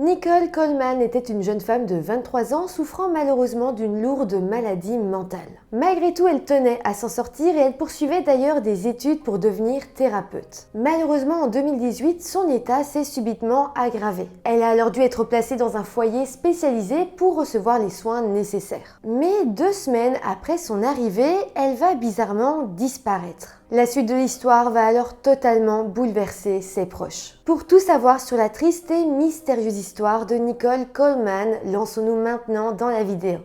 Nicole Coleman était une jeune femme de 23 ans souffrant malheureusement d'une lourde maladie mentale. Malgré tout, elle tenait à s'en sortir et elle poursuivait d'ailleurs des études pour devenir thérapeute. Malheureusement, en 2018, son état s'est subitement aggravé. Elle a alors dû être placée dans un foyer spécialisé pour recevoir les soins nécessaires. Mais 2 semaines après son arrivée, elle va bizarrement disparaître. La suite de l'histoire va alors totalement bouleverser ses proches. Pour tout savoir sur la triste et mystérieuse histoire de Nicole Coleman, lançons-nous maintenant dans la vidéo.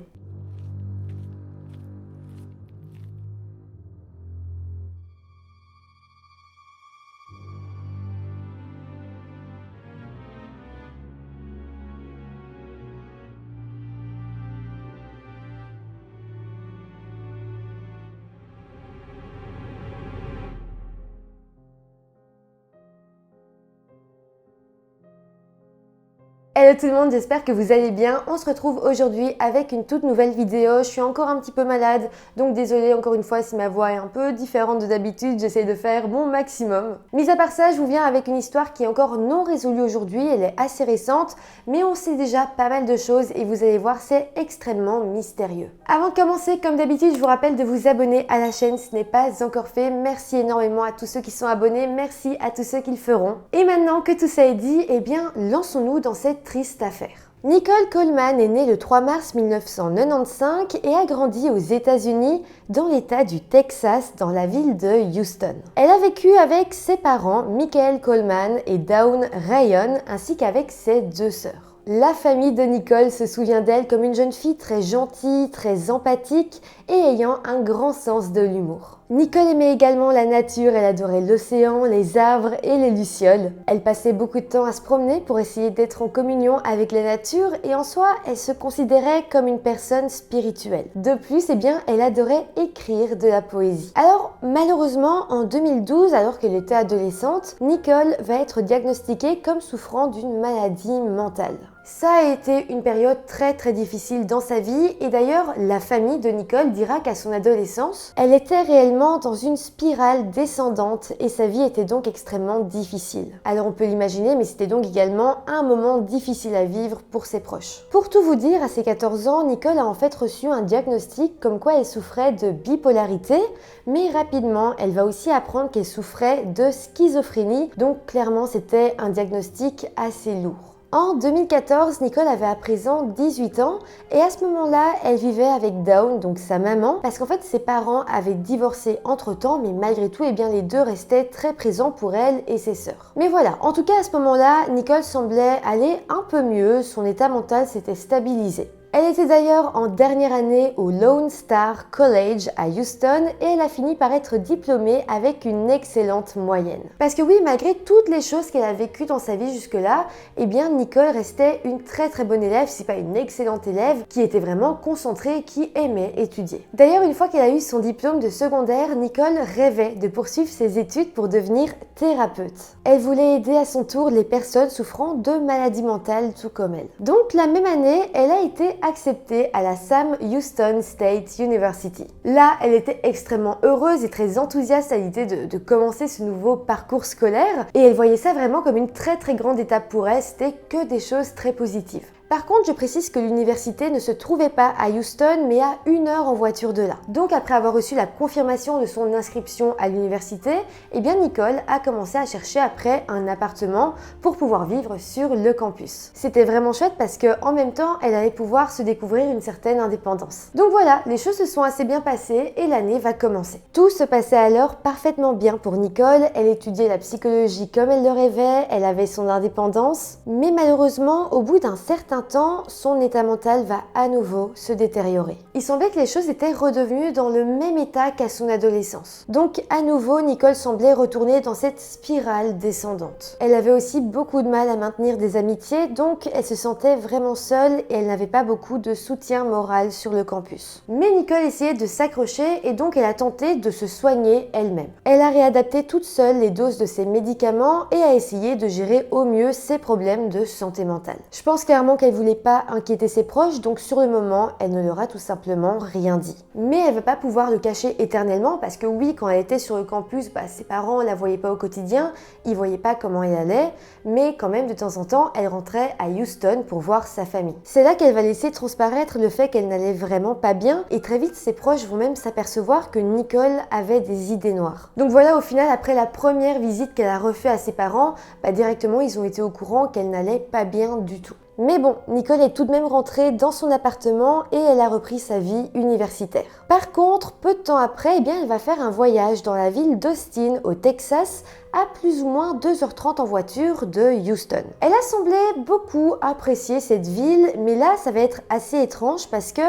Hello tout le monde, j'espère que vous allez bien. On se retrouve aujourd'hui avec une toute nouvelle vidéo. Je suis encore un petit peu malade, donc désolée encore une fois si ma voix est un peu différente de d'habitude. J'essaie de faire mon maximum. Mis à part ça, je vous viens avec une histoire qui est encore non résolue aujourd'hui. Elle est assez récente, mais on sait déjà pas mal de choses et vous allez voir, c'est extrêmement mystérieux. Avant de commencer, comme d'habitude, je vous rappelle de vous abonner à la chaîne si ce n'est pas encore fait. Merci énormément à tous ceux qui sont abonnés, merci à tous ceux qui le feront. Et maintenant que tout ça est dit, eh bien, lançons-nous dans cette triste affaire. Nicole Coleman est née le 3 mars 1995 et a grandi aux États-Unis dans l'État du Texas, dans la ville de Houston. Elle a vécu avec ses parents, Michael Coleman et Dawn Ryan, ainsi qu'avec ses 2 sœurs. La famille de Nicole se souvient d'elle comme une jeune fille très gentille, très empathique et ayant un grand sens de l'humour. Nicole aimait également la nature, elle adorait l'océan, les arbres et les lucioles. Elle passait beaucoup de temps à se promener pour essayer d'être en communion avec la nature et en soi, elle se considérait comme une personne spirituelle. De plus, eh bien, elle adorait écrire de la poésie. Alors, malheureusement, en 2012, alors qu'elle était adolescente, Nicole va être diagnostiquée comme souffrant d'une maladie mentale. Ça a été une période très difficile dans sa vie et d'ailleurs la famille de Nicole dira qu'à son adolescence, elle était réellement dans une spirale descendante et sa vie était donc extrêmement difficile. Alors on peut l'imaginer, mais c'était donc également un moment difficile à vivre pour ses proches. Pour tout vous dire, à ses 14 ans, Nicole a en fait reçu un diagnostic comme quoi elle souffrait de bipolarité, mais rapidement elle va aussi apprendre qu'elle souffrait de schizophrénie, donc clairement c'était un diagnostic assez lourd. En 2014, Nicole avait à présent 18 ans et à ce moment-là, elle vivait avec Dawn, donc sa maman, parce qu'en fait ses parents avaient divorcé entre-temps, mais malgré tout, eh bien, les deux restaient très présents pour elle et ses sœurs. Mais voilà, en tout cas à ce moment-là, Nicole semblait aller un peu mieux, son état mental s'était stabilisé. Elle était d'ailleurs en dernière année au Lone Star College à Houston et elle a fini par être diplômée avec une excellente moyenne. Parce que oui, malgré toutes les choses qu'elle a vécues dans sa vie jusque-là, eh bien Nicole restait une très bonne élève, si pas une excellente élève, qui était vraiment concentrée, qui aimait étudier. D'ailleurs, une fois qu'elle a eu son diplôme de secondaire, Nicole rêvait de poursuivre ses études pour devenir thérapeute. Elle voulait aider à son tour les personnes souffrant de maladies mentales tout comme elle. Donc la même année, elle a été acceptée à la Sam Houston State University. Là, elle était extrêmement heureuse et très enthousiaste à l'idée de commencer ce nouveau parcours scolaire et elle voyait ça vraiment comme une très grande étape pour elle, c'était que des choses très positives. Par contre, je précise que l'université ne se trouvait pas à Houston, mais à 1 heure en voiture de là. Donc après avoir reçu la confirmation de son inscription à l'université, eh bien Nicole a commencé à chercher après un appartement pour pouvoir vivre sur le campus. C'était vraiment chouette parce que en même temps, elle allait pouvoir se découvrir une certaine indépendance. Donc voilà, les choses se sont assez bien passées et l'année va commencer. Tout se passait alors parfaitement bien pour Nicole, elle étudiait la psychologie comme elle le rêvait, elle avait son indépendance, mais malheureusement, au bout d'un certain temps, son état mental va à nouveau se détériorer. Il semblait que les choses étaient redevenues dans le même état qu'à son adolescence. Donc à nouveau, Nicole semblait retourner dans cette spirale descendante. Elle avait aussi beaucoup de mal à maintenir des amitiés, donc elle se sentait vraiment seule et elle n'avait pas beaucoup de soutien moral sur le campus. Mais Nicole essayait de s'accrocher et donc elle a tenté de se soigner elle-même. Elle a réadapté toute seule les doses de ses médicaments et a essayé de gérer au mieux ses problèmes de santé mentale. Je pense clairement qu'elle qu'elle voulait pas inquiéter ses proches, donc sur le moment, elle ne leur a tout simplement rien dit. Mais elle va pas pouvoir le cacher éternellement parce que oui, quand elle était sur le campus, ses parents la voyaient pas au quotidien, ils voyaient pas comment elle allait, mais quand même de temps en temps, elle rentrait à Houston pour voir sa famille. C'est là qu'elle va laisser transparaître le fait qu'elle n'allait vraiment pas bien et très vite, ses proches vont même s'apercevoir que Nicole avait des idées noires. Donc voilà, au final, après la première visite qu'elle a refait à ses parents, directement ils ont été au courant qu'elle n'allait pas bien du tout. Mais bon, Nicole est tout de même rentrée dans son appartement et elle a repris sa vie universitaire. Par contre, peu de temps après, elle va faire un voyage dans la ville d'Austin, au Texas, à plus ou moins 2h30 en voiture de Houston. Elle a semblé beaucoup apprécier cette ville, mais là, ça va être assez étrange parce que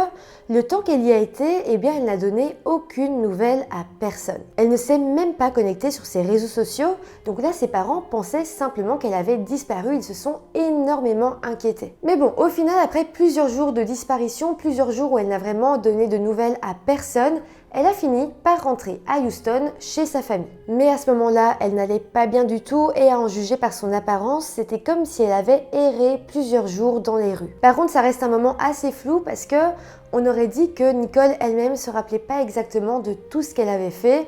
le temps qu'elle y a été, elle n'a donné aucune nouvelle à personne. Elle ne s'est même pas connectée sur ses réseaux sociaux, donc là, ses parents pensaient simplement qu'elle avait disparu. Ils se sont énormément inquiétés. Mais bon, au final, après plusieurs jours de disparition, plusieurs jours où elle n'a vraiment donné de nouvelles à personne, elle a fini par rentrer à Houston chez sa famille. Mais à ce moment-là, elle n'allait pas bien du tout et à en juger par son apparence, c'était comme si elle avait erré plusieurs jours dans les rues. Par contre, ça reste un moment assez flou parce que on aurait dit que Nicole elle-même se rappelait pas exactement de tout ce qu'elle avait fait.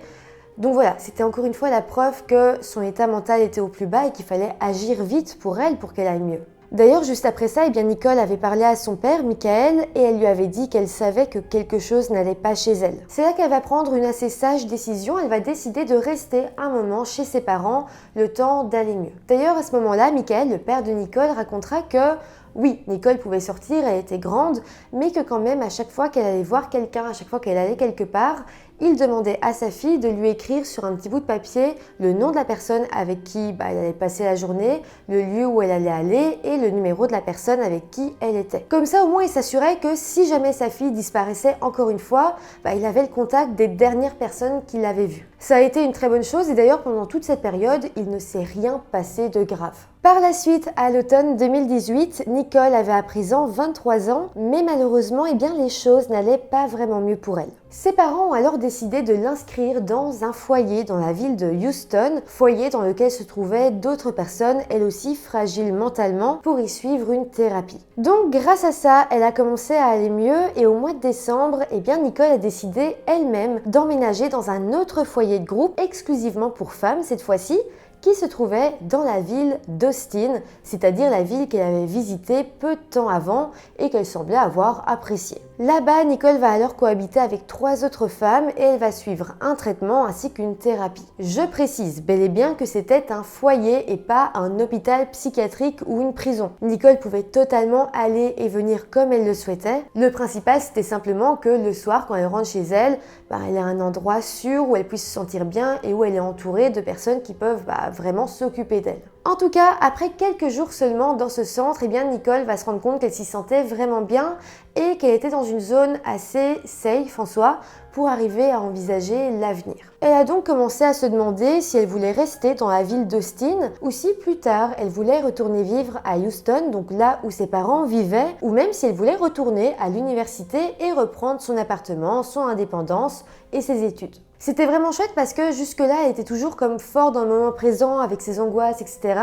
Donc voilà, c'était encore une fois la preuve que son état mental était au plus bas et qu'il fallait agir vite pour elle pour qu'elle aille mieux. D'ailleurs, juste après ça, Nicole avait parlé à son père, Michael, et elle lui avait dit qu'elle savait que quelque chose n'allait pas chez elle. C'est là qu'elle va prendre une assez sage décision, elle va décider de rester un moment chez ses parents, le temps d'aller mieux. D'ailleurs, à ce moment-là, Michael, le père de Nicole, racontera que oui, Nicole pouvait sortir, elle était grande, mais que quand même, à chaque fois qu'elle allait voir quelqu'un, à chaque fois qu'elle allait quelque part, il demandait à sa fille de lui écrire sur un petit bout de papier le nom de la personne avec qui elle allait passer la journée, le lieu où elle allait aller et le numéro de la personne avec qui elle était. Comme ça, au moins, il s'assurait que si jamais sa fille disparaissait encore une fois, il avait le contact des dernières personnes qu'il avait vues. Ça a été une très bonne chose et d'ailleurs, pendant toute cette période, il ne s'est rien passé de grave. Par la suite, à l'automne 2018, Nicole avait à présent 23 ans, mais malheureusement, les choses n'allaient pas vraiment mieux pour elle. Ses parents ont alors décidé de l'inscrire dans un foyer dans la ville de Houston, foyer dans lequel se trouvaient d'autres personnes, elles aussi fragiles mentalement, pour y suivre une thérapie. Donc grâce à ça, elle a commencé à aller mieux et au mois de décembre, Nicole a décidé elle-même d'emménager dans un autre foyer de groupe exclusivement pour femmes cette fois-ci, qui se trouvait dans la ville d'Austin, c'est-à-dire la ville qu'elle avait visitée peu de temps avant et qu'elle semblait avoir appréciée. Là-bas, Nicole va alors cohabiter avec 3 autres femmes et elle va suivre un traitement ainsi qu'une thérapie. Je précise bel et bien que c'était un foyer et pas un hôpital psychiatrique ou une prison. Nicole pouvait totalement aller et venir comme elle le souhaitait. Le principal, c'était simplement que le soir, quand elle rentre chez elle, elle a un endroit sûr où elle puisse se sentir bien et où elle est entourée de personnes qui peuvent vraiment s'occuper d'elle. En tout cas, après quelques jours seulement dans ce centre, Nicole va se rendre compte qu'elle s'y sentait vraiment bien et qu'elle était dans une zone assez safe en soi pour arriver à envisager l'avenir. Elle a donc commencé à se demander si elle voulait rester dans la ville d'Austin ou si plus tard elle voulait retourner vivre à Houston, donc là où ses parents vivaient, ou même si elle voulait retourner à l'université et reprendre son appartement, son indépendance et ses études. C'était vraiment chouette parce que jusque-là, elle était toujours comme fort dans le moment présent avec ses angoisses, etc.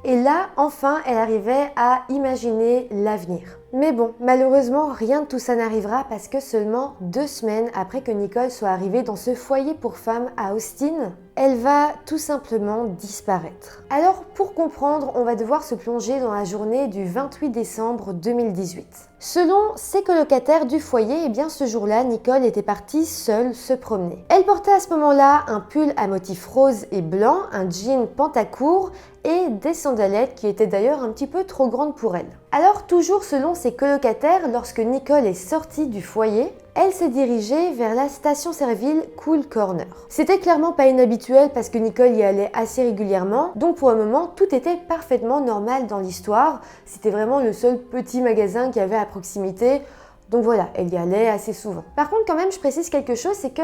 Et là, enfin, elle arrivait à imaginer l'avenir. Mais bon, malheureusement, rien de tout ça n'arrivera parce que seulement 2 semaines après que Nicole soit arrivée dans ce foyer pour femmes à Austin, elle va tout simplement disparaître. Alors, pour comprendre, on va devoir se plonger dans la journée du 28 décembre 2018. Selon ses colocataires du foyer, ce jour-là, Nicole était partie seule se promener. Elle portait à ce moment-là un pull à motif rose et blanc, un jean pantacourt et des sandalettes qui étaient d'ailleurs un petit peu trop grandes pour elle. Alors, toujours selon ses colocataires, lorsque Nicole est sortie du foyer, elle s'est dirigée vers la station-service Cool Corner. C'était clairement pas inhabituel parce que Nicole y allait assez régulièrement, donc pour le moment, tout était parfaitement normal dans l'histoire. C'était vraiment le seul petit magasin qu'il y avait à proximité, donc voilà, elle y allait assez souvent. Par contre, quand même, je précise quelque chose, c'est que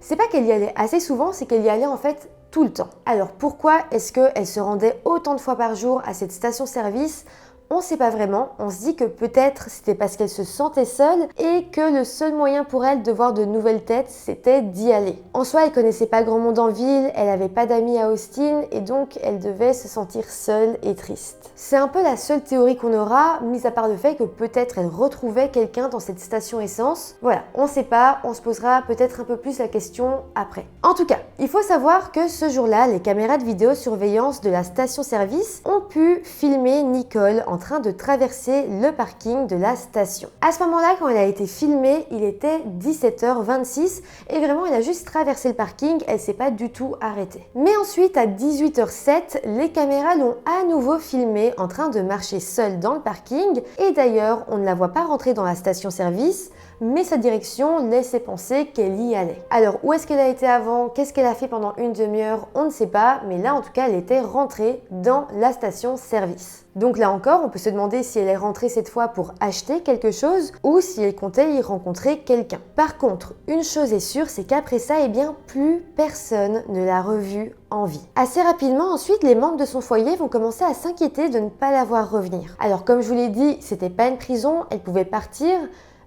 c'est pas qu'elle y allait assez souvent, c'est qu'elle y allait en fait tout le temps. Alors pourquoi est-ce qu'elle se rendait autant de fois par jour à cette station-service ? on sait pas vraiment, on se dit que peut-être c'était parce qu'elle se sentait seule et que le seul moyen pour elle de voir de nouvelles têtes, c'était d'y aller. En soi, elle connaissait pas grand monde en ville, elle avait pas d'amis à Austin et donc elle devait se sentir seule et triste. C'est un peu la seule théorie qu'on aura, mis à part le fait que peut-être elle retrouvait quelqu'un dans cette station essence. Voilà, on sait pas, on se posera peut-être un peu plus la question après. En tout cas, il faut savoir que ce jour-là, les caméras de vidéosurveillance de la station-service ont pu filmer Nicole en train de traverser le parking de la station. À ce moment-là, quand elle a été filmée, il était 17h26 et vraiment, elle a juste traversé le parking, elle s'est pas du tout arrêtée. Mais ensuite, à 18h07, les caméras l'ont à nouveau filmée en train de marcher seule dans le parking et d'ailleurs, on ne la voit pas rentrer dans la station-service, mais sa direction laissait penser qu'elle y allait. Alors, où est-ce qu'elle a été avant? Qu'est-ce qu'elle a fait pendant une demi-heure? On ne sait pas, mais là, en tout cas, elle était rentrée dans la station-service. Donc là encore, on peut se demander si elle est rentrée cette fois pour acheter quelque chose ou si elle comptait y rencontrer quelqu'un. Par contre, une chose est sûre, c'est qu'après ça, eh bien, plus personne ne l'a revue en vie. Assez rapidement, ensuite, les membres de son foyer vont commencer à s'inquiéter de ne pas la voir revenir. Alors, comme je vous l'ai dit, c'était pas une prison, elle pouvait partir,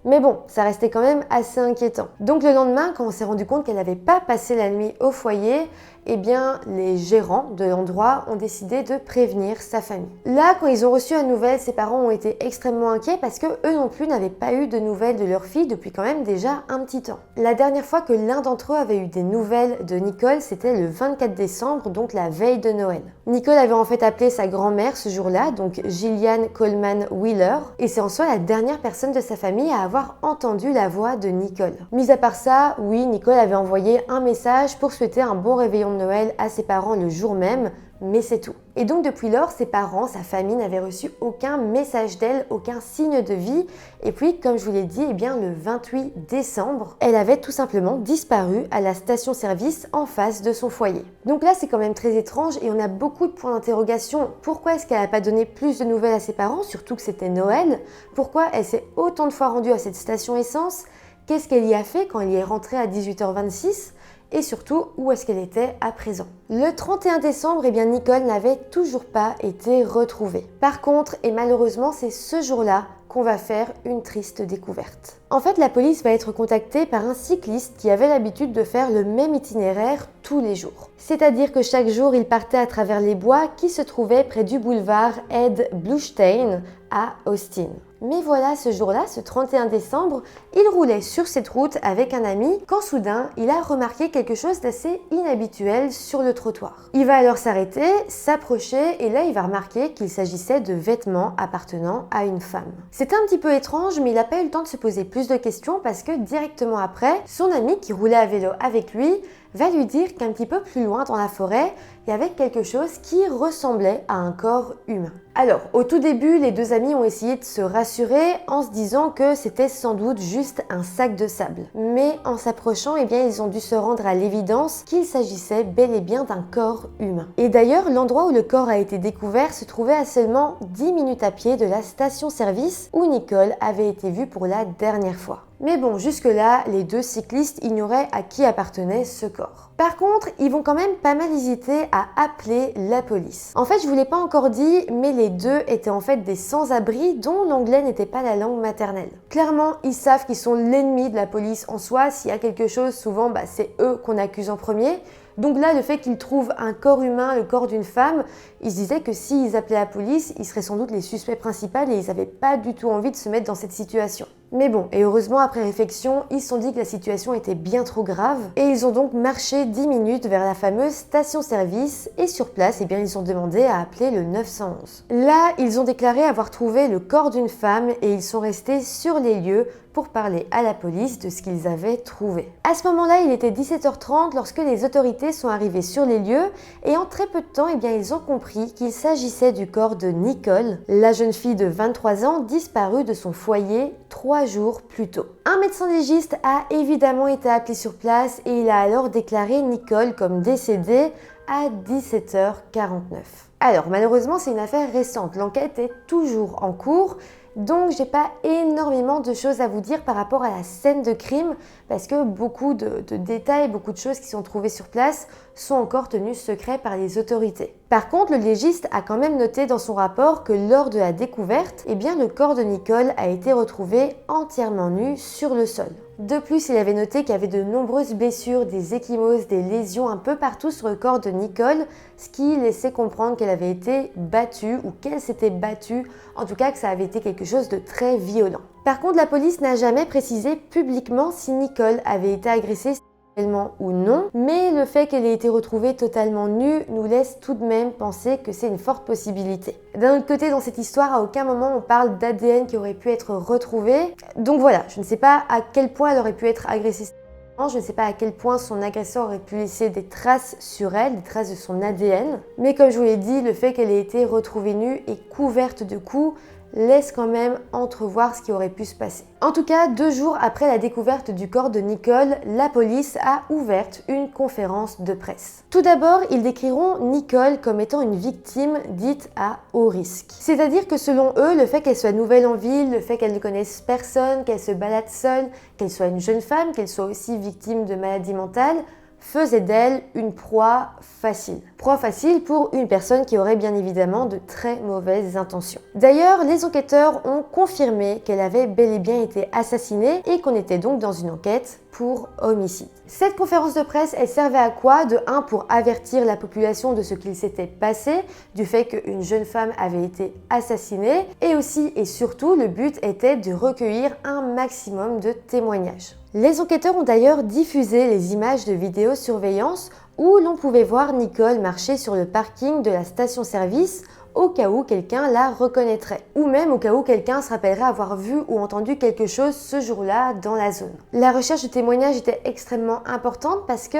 mais bon, ça restait quand même assez inquiétant. Donc le lendemain, quand on s'est rendu compte qu'elle n'avait pas passé la nuit au foyer, eh bien, les gérants de l'endroit ont décidé de prévenir sa famille. Là, quand ils ont reçu la nouvelle, ses parents ont été extrêmement inquiets parce que eux non plus n'avaient pas eu de nouvelles de leur fille depuis quand même déjà un petit temps. La dernière fois que l'un d'entre eux avait eu des nouvelles de Nicole, c'était le 24 décembre, donc la veille de Noël. Nicole avait en fait appelé sa grand-mère ce jour-là, donc Gillian Coleman Wheeler, et c'est en soi la dernière personne de sa famille à avoir entendu la voix de Nicole. Mis à part ça, oui, Nicole avait envoyé un message pour souhaiter un bon réveillon de Noël à ses parents le jour même, mais c'est tout. Et donc depuis lors, ses parents, sa famille n'avaient reçu aucun message d'elle, aucun signe de vie. Et puis, comme je vous l'ai dit, eh bien, le 28 décembre, elle avait tout simplement disparu à la station-service en face de son foyer. Donc là, c'est quand même très étrange et on a beaucoup de points d'interrogation. Pourquoi est-ce qu'elle n'a pas donné plus de nouvelles à ses parents, surtout que c'était Noël? Pourquoi elle s'est autant de fois rendue à cette station essence? Qu'est-ce qu'elle y a fait quand elle y est rentrée à 18h26? Et surtout, où est-ce qu'elle était à présent? Le 31 décembre, eh bien, Nicole n'avait toujours pas été retrouvée. Par contre, et malheureusement, c'est ce jour-là qu'on va faire une triste découverte. En fait, la police va être contactée par un cycliste qui avait l'habitude de faire le même itinéraire tous les jours. C'est-à-dire que chaque jour, il partait à travers les bois qui se trouvaient près du boulevard Ed Bluestein à Austin. Mais voilà, ce jour-là, ce 31 décembre, il roulait sur cette route avec un ami quand soudain, il a remarqué quelque chose d'assez inhabituel sur le trottoir. Il va alors s'arrêter, s'approcher et là, il va remarquer qu'il s'agissait de vêtements appartenant à une femme. C'était un petit peu étrange, mais il n'a pas eu le temps de se poser plus de questions parce que directement après, son ami qui roulait à vélo avec lui va lui dire qu'un petit peu plus loin dans la forêt, il y avait quelque chose qui ressemblait à un corps humain. Alors, au tout début, les deux amis ont essayé de se rassurer en se disant que c'était sans doute juste un sac de sable. Mais en s'approchant, eh bien, ils ont dû se rendre à l'évidence qu'il s'agissait bel et bien d'un corps humain. Et d'ailleurs, l'endroit où le corps a été découvert se trouvait à seulement 10 minutes à pied de la station-service où Nicole avait été vue pour la dernière fois. Mais bon, jusque-là, les deux cyclistes ignoraient à qui appartenait ce corps. Par contre, ils vont quand même pas mal hésiter à appeler la police. En fait, je vous l'ai pas encore dit, mais les deux étaient en fait des sans-abri dont l'anglais n'était pas la langue maternelle. Clairement, ils savent qu'ils sont l'ennemi de la police en soi. S'il y a quelque chose, souvent, c'est eux qu'on accuse en premier. Donc là, le fait qu'ils trouvent un corps humain, le corps d'une femme, ils se disaient que s'ils appelaient la police, ils seraient sans doute les suspects principaux et ils n'avaient pas du tout envie de se mettre dans cette situation. Mais bon, et heureusement, après réflexion, ils se sont dit que la situation était bien trop grave et ils ont donc marché 10 minutes vers la fameuse station-service et sur place, eh bien, ils ont demandé à appeler le 911. Là, ils ont déclaré avoir trouvé le corps d'une femme et ils sont restés sur les lieux pour parler à la police de ce qu'ils avaient trouvé. À ce moment-là, il était 17h30 lorsque les autorités sont arrivées sur les lieux et en très peu de temps, eh bien, ils ont compris qu'il s'agissait du corps de Nicole, la jeune fille de 23 ans disparue de son foyer 3 jours plus tôt. Un médecin légiste a évidemment été appelé sur place et il a alors déclaré Nicole comme décédée à 17h49. Alors malheureusement, c'est une affaire récente, l'enquête est toujours en cours Donc j'ai pas énormément de choses à vous dire par rapport à la scène de crime parce que beaucoup de détails, beaucoup de choses qui sont trouvées sur place sont encore tenues secrets par les autorités. Par contre, le légiste a quand même noté dans son rapport que lors de la découverte, le corps de Nicole a été retrouvé entièrement nu sur le sol. De plus, il avait noté qu'il y avait de nombreuses blessures, des ecchymoses, des lésions un peu partout sur le corps de Nicole, ce qui laissait comprendre qu'elle avait été battue ou qu'elle s'était battue, en tout cas que ça avait été quelque chose de très violent. Par contre, la police n'a jamais précisé publiquement si Nicole avait été agressée sexuellement ou non, mais le fait qu'elle ait été retrouvée totalement nue nous laisse tout de même penser que c'est une forte possibilité. D'un autre côté, dans cette histoire, à aucun moment on parle d'ADN qui aurait pu être retrouvé. Donc voilà, je ne sais pas à quel point elle aurait pu être agressée sexuellement, je ne sais pas à quel point son agresseur aurait pu laisser des traces sur elle, des traces de son ADN. Mais comme je vous l'ai dit, le fait qu'elle ait été retrouvée nue et couverte de coups laisse quand même entrevoir ce qui aurait pu se passer. En tout cas, 2 jours après la découverte du corps de Nicole, la police a ouvert une conférence de presse. Tout d'abord, ils décriront Nicole comme étant une victime dite à haut risque. C'est-à-dire que selon eux, le fait qu'elle soit nouvelle en ville, le fait qu'elle ne connaisse personne, qu'elle se balade seule, qu'elle soit une jeune femme, qu'elle soit aussi victime de maladie mentale, faisait d'elle une proie facile. Proie facile pour une personne qui aurait bien évidemment de très mauvaises intentions. D'ailleurs, les enquêteurs ont confirmé qu'elle avait bel et bien été assassinée et qu'on était donc dans une enquête pour homicide. Cette conférence de presse, elle servait à quoi? De 1, pour avertir la population de ce qu'il s'était passé, du fait qu'une jeune femme avait été assassinée, et aussi et surtout, le but était de recueillir un maximum de témoignages. Les enquêteurs ont d'ailleurs diffusé les images de vidéosurveillance où l'on pouvait voir Nicole marcher sur le parking de la station-service au cas où quelqu'un la reconnaîtrait, ou même au cas où quelqu'un se rappellerait avoir vu ou entendu quelque chose ce jour-là dans la zone. La recherche de témoignages était extrêmement importante parce que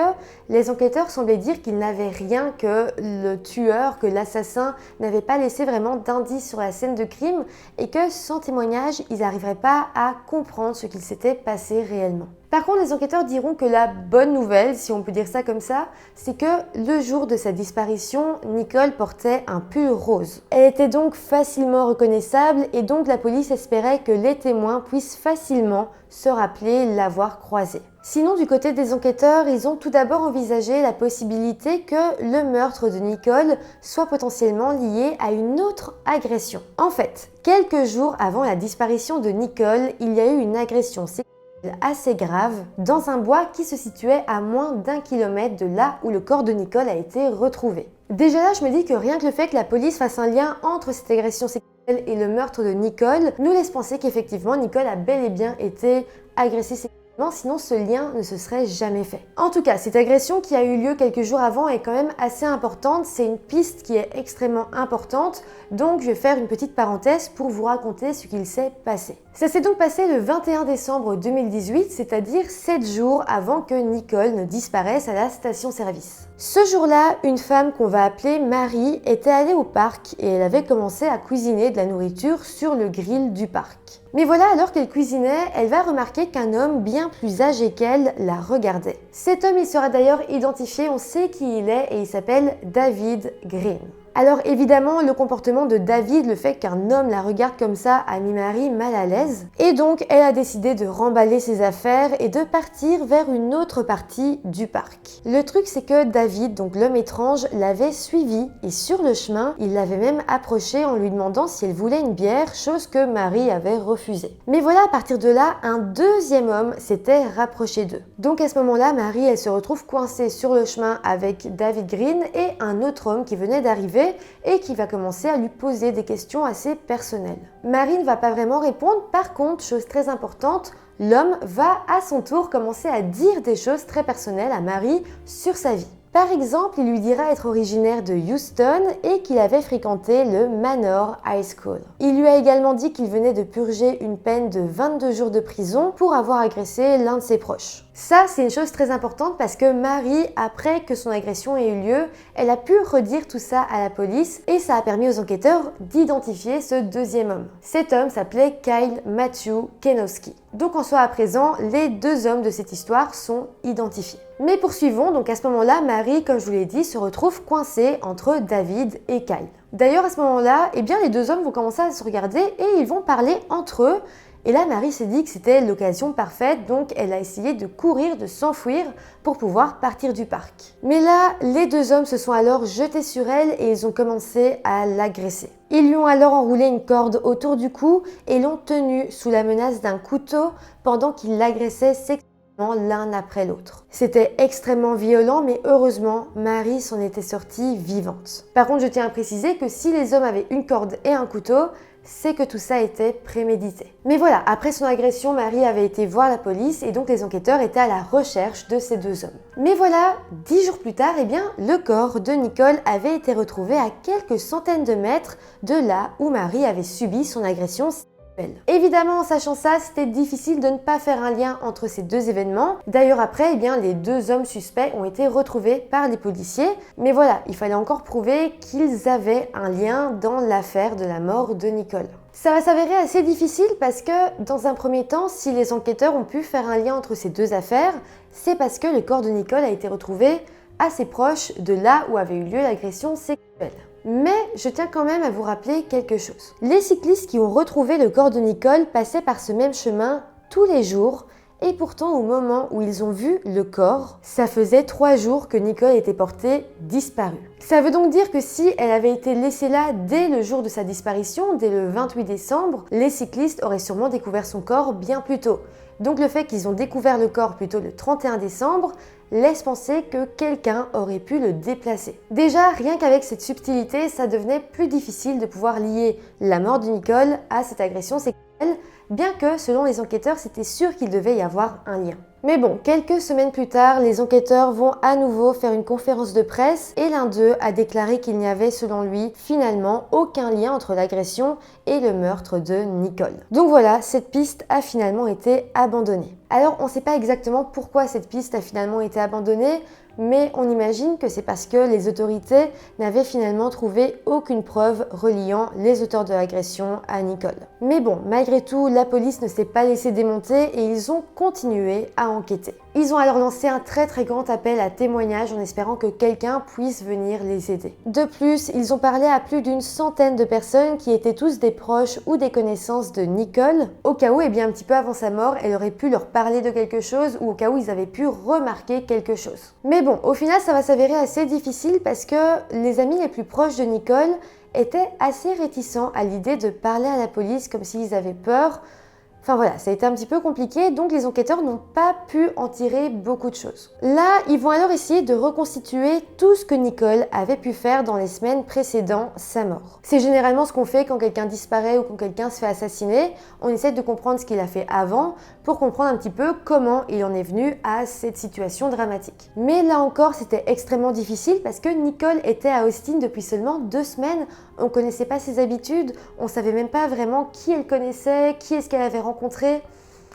les enquêteurs semblaient dire qu'ils n'avaient rien, que le tueur, que l'assassin n'avait pas laissé vraiment d'indices sur la scène de crime et que sans témoignage, ils n'arriveraient pas à comprendre ce qu'il s'était passé réellement. Par contre, les enquêteurs diront que la bonne nouvelle, si on peut dire ça comme ça, c'est que le jour de sa disparition, Nicole portait un pull rose. Elle était donc facilement reconnaissable et donc la police espérait que les témoins puissent facilement se rappeler l'avoir croisée. Sinon, du côté des enquêteurs, ils ont tout d'abord envisagé la possibilité que le meurtre de Nicole soit potentiellement lié à une autre agression. En fait, quelques jours avant la disparition de Nicole, il y a eu une agression sexuelle assez grave dans un bois qui se situait à moins d'1 kilomètre de là où le corps de Nicole a été retrouvé. Déjà là, je me dis que rien que le fait que la police fasse un lien entre cette agression sexuelle et le meurtre de Nicole nous laisse penser qu'effectivement Nicole a bel et bien été agressée sexuellement. Sinon ce lien ne se serait jamais fait. En tout cas, cette agression qui a eu lieu quelques jours avant est quand même assez importante, c'est une piste qui est extrêmement importante, donc je vais faire une petite parenthèse pour vous raconter ce qu'il s'est passé. Ça s'est donc passé le 21 décembre 2018, c'est-à-dire 7 jours avant que Nicole ne disparaisse à la station-service. Ce jour-là, une femme qu'on va appeler Marie était allée au parc et elle avait commencé à cuisiner de la nourriture sur le grill du parc. Mais voilà, alors qu'elle cuisinait, elle va remarquer qu'un homme bien plus âgé qu'elle la regardait. Cet homme, il sera d'ailleurs identifié, on sait qui il est et il s'appelle David Green. Alors évidemment, le comportement de David, le fait qu'un homme la regarde comme ça, a mis Marie mal à l'aise. Et donc, elle a décidé de remballer ses affaires et de partir vers une autre partie du parc. Le truc, c'est que David, donc l'homme étrange, l'avait suivi et sur le chemin, il l'avait même approché en lui demandant si elle voulait une bière, chose que Marie avait refusée. Mais voilà, à partir de là, un deuxième homme s'était rapproché d'eux. Donc à ce moment-là, Marie, elle se retrouve coincée sur le chemin avec David Green et un autre homme qui venait d'arriver et qui va commencer à lui poser des questions assez personnelles. Marie ne va pas vraiment répondre, par contre, chose très importante, l'homme va à son tour commencer à dire des choses très personnelles à Marie sur sa vie. Par exemple, il lui dira être originaire de Houston et qu'il avait fréquenté le Manor High School. Il lui a également dit qu'il venait de purger une peine de 22 jours de prison pour avoir agressé l'un de ses proches. Ça, c'est une chose très importante parce que Marie, après que son agression ait eu lieu, elle a pu redire tout ça à la police et ça a permis aux enquêteurs d'identifier ce deuxième homme. Cet homme s'appelait Kyle Matthew Kenowski. Donc en soi à présent, les deux hommes de cette histoire sont identifiés. Mais poursuivons, donc à ce moment-là, Marie, comme je vous l'ai dit, se retrouve coincée entre David et Kyle. D'ailleurs, à ce moment-là, eh bien, les deux hommes vont commencer à se regarder et ils vont parler entre eux. Et là, Marie s'est dit que c'était l'occasion parfaite, donc elle a essayé de courir, de s'enfuir pour pouvoir partir du parc. Mais là, les deux hommes se sont alors jetés sur elle et ils ont commencé à l'agresser. Ils lui ont alors enroulé une corde autour du cou et l'ont tenue sous la menace d'un couteau pendant qu'ils l'agressaient sexuellement l'un après l'autre. C'était extrêmement violent, mais heureusement, Marie s'en était sortie vivante. Par contre, je tiens à préciser que si les hommes avaient une corde et un couteau, c'est que tout ça était prémédité. Mais voilà, après son agression, Marie avait été voir la police et donc les enquêteurs étaient à la recherche de ces deux hommes. Mais voilà, 10 jours plus tard, eh bien, le corps de Nicole avait été retrouvé à quelques centaines de mètres de là où Marie avait subi son agression sexuelle. Évidemment, en sachant ça, c'était difficile de ne pas faire un lien entre ces deux événements. D'ailleurs, après, eh bien, les deux hommes suspects ont été retrouvés par les policiers. Mais voilà, il fallait encore prouver qu'ils avaient un lien dans l'affaire de la mort de Nicole. Ça va s'avérer assez difficile parce que, dans un premier temps, si les enquêteurs ont pu faire un lien entre ces deux affaires, c'est parce que le corps de Nicole a été retrouvé assez proche de là où avait eu lieu l'agression sexuelle. Mais je tiens quand même à vous rappeler quelque chose. Les cyclistes qui ont retrouvé le corps de Nicole passaient par ce même chemin tous les jours et pourtant au moment où ils ont vu le corps, ça faisait 3 jours que Nicole était portée disparue. Ça veut donc dire que si elle avait été laissée là dès le jour de sa disparition, dès le 28 décembre, les cyclistes auraient sûrement découvert son corps bien plus tôt. Donc le fait qu'ils ont découvert le corps plutôt le 31 décembre laisse penser que quelqu'un aurait pu le déplacer. Déjà, rien qu'avec cette subtilité, ça devenait plus difficile de pouvoir lier la mort de Nicole à cette agression sexuelle, bien que, selon les enquêteurs, c'était sûr qu'il devait y avoir un lien. Mais bon, quelques semaines plus tard, les enquêteurs vont à nouveau faire une conférence de presse et l'un d'eux a déclaré qu'il n'y avait, selon lui, finalement aucun lien entre l'agression et le meurtre de Nicole. Donc voilà, cette piste a finalement été abandonnée. Alors, on ne sait pas exactement pourquoi cette piste a finalement été abandonnée, mais on imagine que c'est parce que les autorités n'avaient finalement trouvé aucune preuve reliant les auteurs de l'agression à Nicole. Mais bon, malgré tout, la police ne s'est pas laissée démonter et ils ont continué à enquêter. Ils ont alors lancé un très grand appel à témoignages en espérant que quelqu'un puisse venir les aider. De plus, ils ont parlé à plus d'une centaine de personnes qui étaient tous des proches ou des connaissances de Nicole, au cas où, eh bien, un petit peu avant sa mort, elle aurait pu leur parler de quelque chose ou au cas où ils avaient pu remarquer quelque chose. Mais bon, au final, ça va s'avérer assez difficile parce que les amis les plus proches de Nicole étaient assez réticents à l'idée de parler à la police comme s'ils avaient peur. Enfin voilà, ça a été un petit peu compliqué, donc les enquêteurs n'ont pas pu en tirer beaucoup de choses. Là, ils vont alors essayer de reconstituer tout ce que Nicole avait pu faire dans les semaines précédant sa mort. C'est généralement ce qu'on fait quand quelqu'un disparaît ou quand quelqu'un se fait assassiner. On essaie de comprendre ce qu'il a fait avant pour comprendre un petit peu comment il en est venu à cette situation dramatique. Mais là encore, c'était extrêmement difficile parce que Nicole était à Austin depuis seulement 2 semaines. On ne connaissait pas ses habitudes, on ne savait même pas vraiment qui elle connaissait, qui est-ce qu'elle avait rencontré.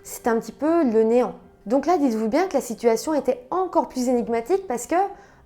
C'était un petit peu le néant. Donc là, dites-vous bien que la situation était encore plus énigmatique parce que,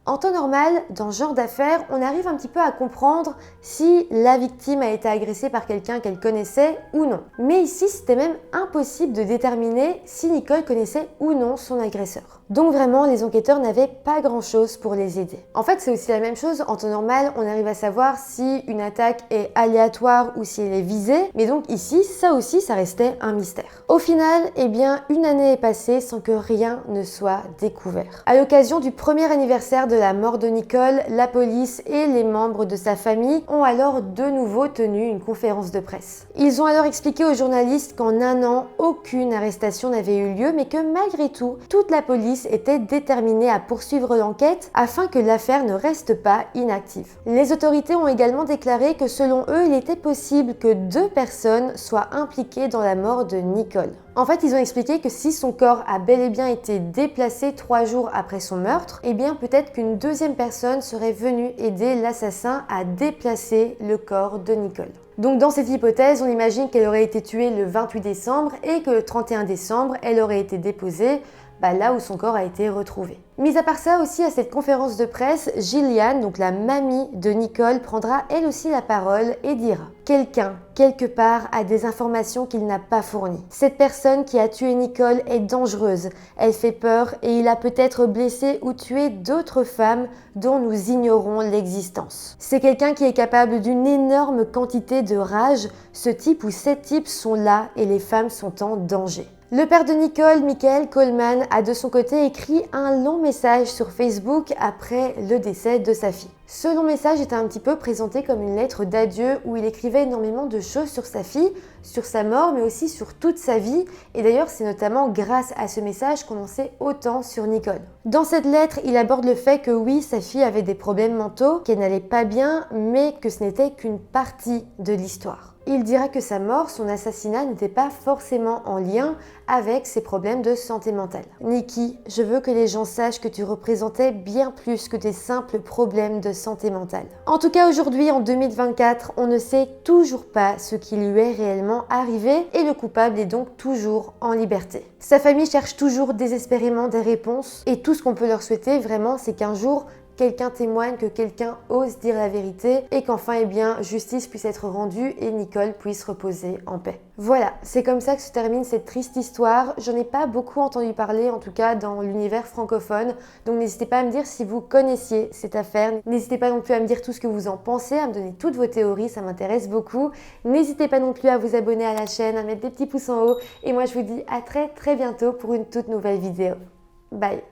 en temps normal, dans ce genre d'affaires, on arrive un petit peu à comprendre si la victime a été agressée par quelqu'un qu'elle connaissait ou non. Mais ici, c'était même impossible de déterminer si Nicole connaissait ou non son agresseur. Donc vraiment, les enquêteurs n'avaient pas grand-chose pour les aider. En fait, c'est aussi la même chose. En temps normal, on arrive à savoir si une attaque est aléatoire ou si elle est visée. Mais donc ici, ça aussi, ça restait un mystère. Au final, eh bien, une année est passée sans que rien ne soit découvert. À l'occasion du premier anniversaire de la mort de Nicole, la police et les membres de sa famille ont alors de nouveau tenu une conférence de presse. Ils ont alors expliqué aux journalistes qu'en 1 an, aucune arrestation n'avait eu lieu, mais que malgré tout, toute la police était déterminée à poursuivre l'enquête afin que l'affaire ne reste pas inactive. Les autorités ont également déclaré que selon eux, il était possible que 2 personnes soient impliquées dans la mort de Nicole. En fait, ils ont expliqué que si son corps a bel et bien été déplacé 3 jours après son meurtre, eh bien peut-être qu'une deuxième personne serait venue aider l'assassin à déplacer le corps de Nicole. Donc dans cette hypothèse, on imagine qu'elle aurait été tuée le 28 décembre et que le 31 décembre, elle aurait été déposée là où son corps a été retrouvé. Mis à part ça aussi, à cette conférence de presse, Gillian, donc la mamie de Nicole, prendra elle aussi la parole et dira « Quelqu'un, quelque part, a des informations qu'il n'a pas fournies. Cette personne qui a tué Nicole est dangereuse, elle fait peur et il a peut-être blessé ou tué d'autres femmes dont nous ignorons l'existence. C'est quelqu'un qui est capable d'une énorme quantité de rage, ce type ou ces types sont là et les femmes sont en danger. » Le père de Nicole, Michael Coleman, a de son côté écrit un long message sur Facebook après le décès de sa fille. Ce long message était un petit peu présenté comme une lettre d'adieu où il écrivait énormément de choses sur sa fille, sur sa mort, mais aussi sur toute sa vie. Et d'ailleurs, c'est notamment grâce à ce message qu'on en sait autant sur Nicole. Dans cette lettre, il aborde le fait que oui, sa fille avait des problèmes mentaux, qu'elle n'allait pas bien, mais que ce n'était qu'une partie de l'histoire. Il dira que sa mort, son assassinat, n'était pas forcément en lien avec ses problèmes de santé mentale. Nikki, je veux que les gens sachent que tu représentais bien plus que tes simples problèmes de santé mentale. En tout cas, aujourd'hui, en 2024, on ne sait toujours pas ce qui lui est réellement arrivé et le coupable est donc toujours en liberté. Sa famille cherche toujours désespérément des réponses et tout ce qu'on peut leur souhaiter vraiment, c'est qu'un jour, quelqu'un témoigne, que quelqu'un ose dire la vérité et qu'enfin, justice puisse être rendue et Nicole puisse reposer en paix. Voilà, c'est comme ça que se termine cette triste histoire. J'en ai pas beaucoup entendu parler, en tout cas dans l'univers francophone, donc n'hésitez pas à me dire si vous connaissiez cette affaire. N'hésitez pas non plus à me dire tout ce que vous en pensez, à me donner toutes vos théories, ça m'intéresse beaucoup. N'hésitez pas non plus à vous abonner à la chaîne, à mettre des petits pouces en haut et moi je vous dis à très bientôt pour une toute nouvelle vidéo. Bye!